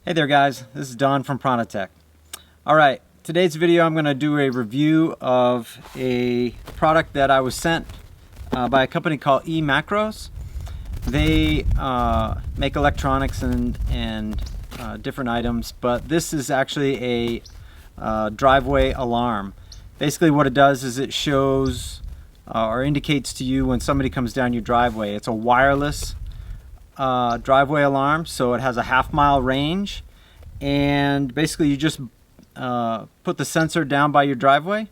Hey there guys, this is Don from Prana-Tech. Alright, today's video I'm going to do a review of a product that I was sent by a company called eMacros. They make electronics and different items, but this is actually a driveway alarm. Basically what it does is it shows or indicates to you when somebody comes down your driveway. It's a wireless driveway alarm, so it has a half-mile range, and basically you just put the sensor down by your driveway,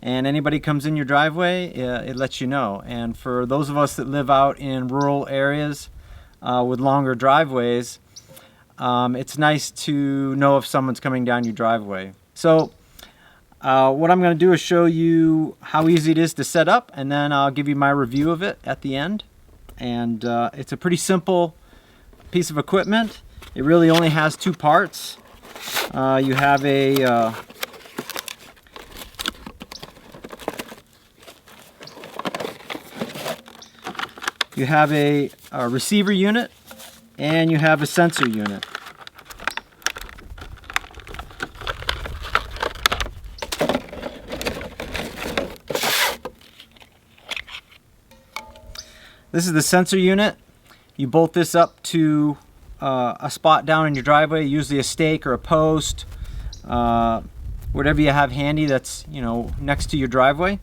and anybody comes in your driveway, it lets you know. And for those of us that live out in rural areas with longer driveways, it's nice to know if someone's coming down your driveway. So what I'm going to do is show you how easy it is to set up, and then I'll give you my review of it at the end. And it's a pretty simple piece of equipment. It really only has two parts. You have a receiver unit, and you have a sensor unit. This is the sensor unit. You bolt this up to a spot down in your driveway, usually a stake or a post, whatever you have handy that's next to your driveway.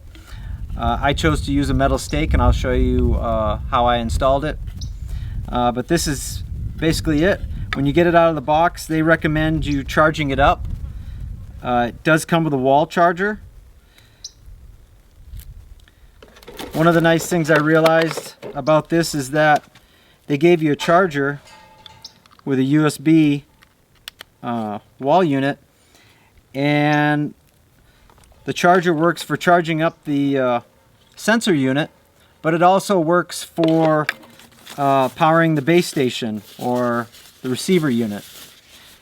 I chose to use a metal stake, and I'll show you how I installed it. But this is basically it. When you get it out of the box, they recommend you charging it up. It does come with a wall charger. One of the nice things I realized about this is that they gave you a charger with a USB wall unit, and the charger works for charging up the sensor unit, but it also works for powering the base station or the receiver unit.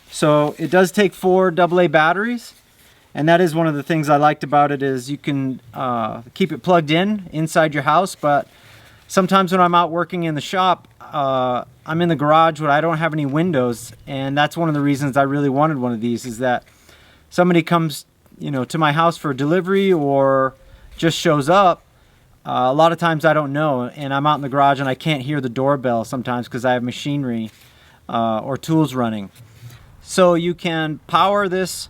So it does take 4 AA batteries. And that is one of the things I liked about it, is you can keep it plugged in inside your house, but sometimes when I'm out working in the shop, I'm in the garage where I don't have any windows, and that's one of the reasons I really wanted one of these, is that somebody comes to my house for a delivery or just shows up. A lot of times I don't know, and I'm out in the garage and I can't hear the doorbell sometimes because I have machinery or tools running. So you can power this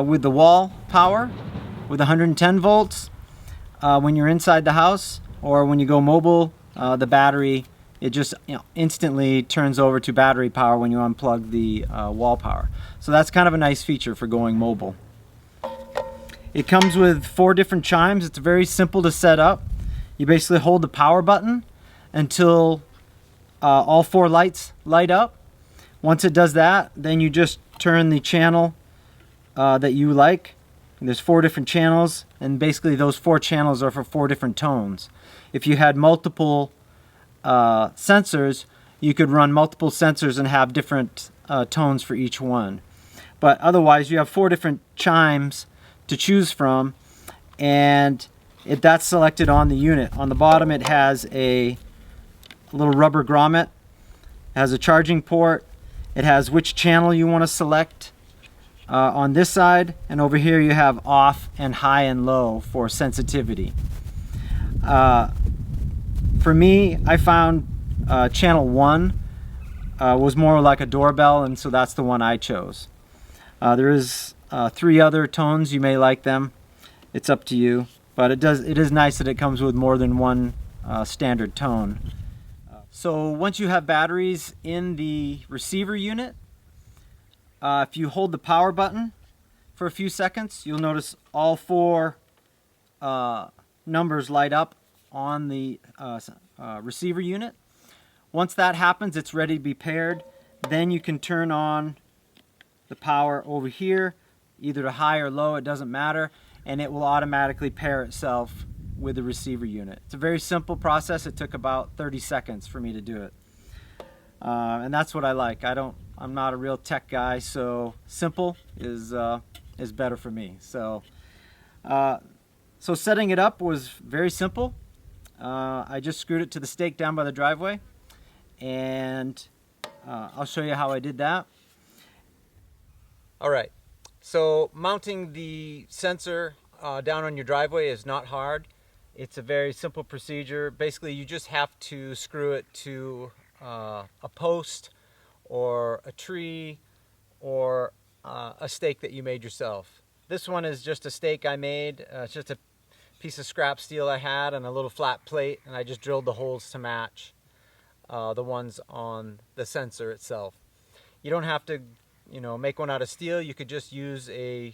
with the wall power with 110 volts when you're inside the house, or when you go mobile, the battery, it just instantly turns over to battery power when you unplug the wall power. So that's kind of a nice feature for going mobile. It comes with 4 different chimes. It's very simple to set up. You basically hold the power button until all 4 lights light up. Once it does that, then you just turn the channel that you like. And there's 4 different channels, and basically those 4 channels are for 4 different tones. If you had multiple sensors, you could run multiple sensors and have different tones for each one. But otherwise you have 4 different chimes to choose from, and that's selected on the unit. On the bottom it has a little rubber grommet. It has a charging port. It has which channel you want to select on this side, and over here you have off and high and low for sensitivity. For me, I found channel 1 was more like a doorbell, and so that's the one I chose. There is 3 other tones. You may like them. It's up to you, but it is nice that it comes with more than one standard tone. So once you have batteries in the receiver unit, if you hold the power button for a few seconds, you'll notice all 4 numbers light up on the receiver unit. Once that happens, it's ready to be paired. Then you can turn on the power over here, either to high or low, it doesn't matter, and it will automatically pair itself with the receiver unit. It's a very simple process. It took about 30 seconds for me to do it. And that's what I like. I'm not a real tech guy, so simple is better for me. So setting it up was very simple. I just screwed it to the stake down by the driveway, and I'll show you how I did that. Alright, so mounting the sensor down on your driveway is not hard. It's a very simple procedure. Basically, you just have to screw it to a post or a tree or a stake that you made yourself. This one is just a stake I made. It's just a piece of scrap steel I had and a little flat plate, and I just drilled the holes to match the ones on the sensor itself. You don't have to, make one out of steel. You could just use a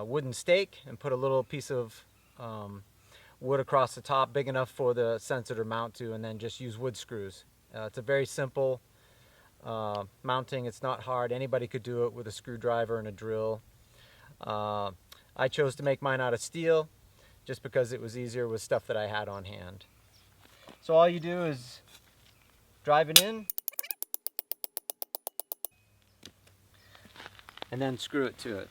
wooden stake and put a little piece of wood across the top, big enough for the sensor to mount to, and then just use wood screws. It's a very simple mounting. It's not hard. Anybody could do it with a screwdriver and a drill. I chose to make mine out of steel just because it was easier with stuff that I had on hand. So all you do is drive it in and then screw it to it.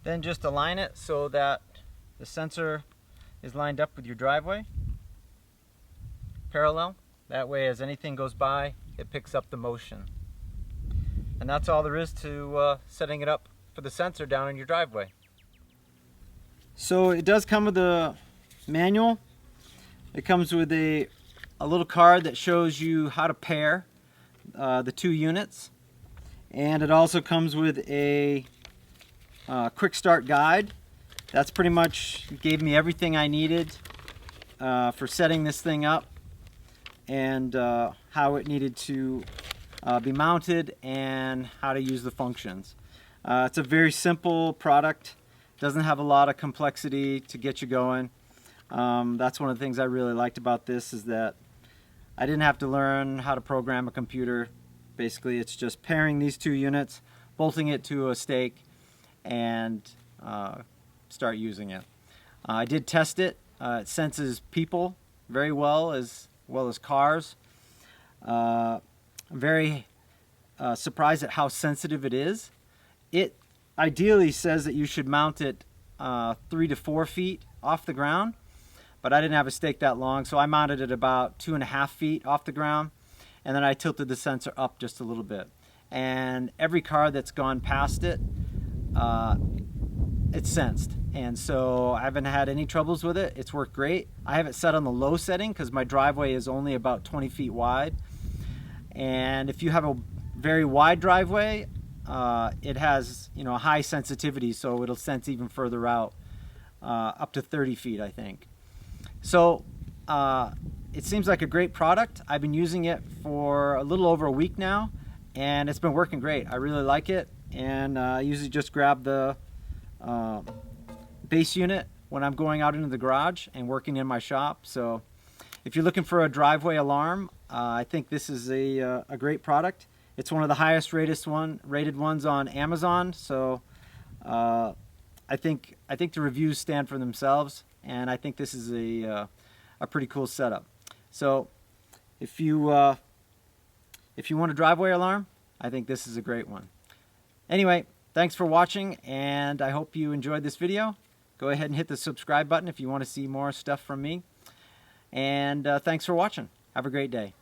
Then just align it so that the sensor is lined up with your driveway, parallel. That way, as anything goes by, it picks up the motion. And that's all there is to setting it up for the sensor down in your driveway. So it does come with a manual. It comes with a little card that shows you how to pair the two units. And it also comes with a quick start guide. That's pretty much gave me everything I needed for setting this thing up and how it needed to be mounted and how to use the functions. It's a very simple product. Doesn't have a lot of complexity to get you going. That's one of the things I really liked about this, is that I didn't have to learn how to program a computer. Basically, it's just pairing these two units, bolting it to a stake, and start using it. I did test it. It senses people very well as cars. I'm very surprised at how sensitive it is. It ideally says that you should mount it 3 to 4 feet off the ground, but I didn't have a stake that long, so I mounted it about 2.5 feet off the ground, and then I tilted the sensor up just a little bit. And every car that's gone past it, it's sensed, and so I haven't had any troubles with it. It's worked great. I have it set on the low setting because my driveway is only about 20 feet wide, and if you have a very wide driveway, it has a high sensitivity, so it'll sense even further out, up to 30 feet, I think. So it seems like a great product. I've been using it for a little over a week now, and it's been working great. I really like it, and I usually just grab the base unit when I'm going out into the garage and working in my shop. So if you're looking for a driveway alarm, I think this is a great product. It's one of the highest rated ones on Amazon. So I think the reviews stand for themselves, and I think this is a pretty cool setup. So if you want a driveway alarm, I think this is a great one. Anyway, thanks for watching, and I hope you enjoyed this video. Go ahead and hit the subscribe button if you want to see more stuff from me. And thanks for watching. Have a great day.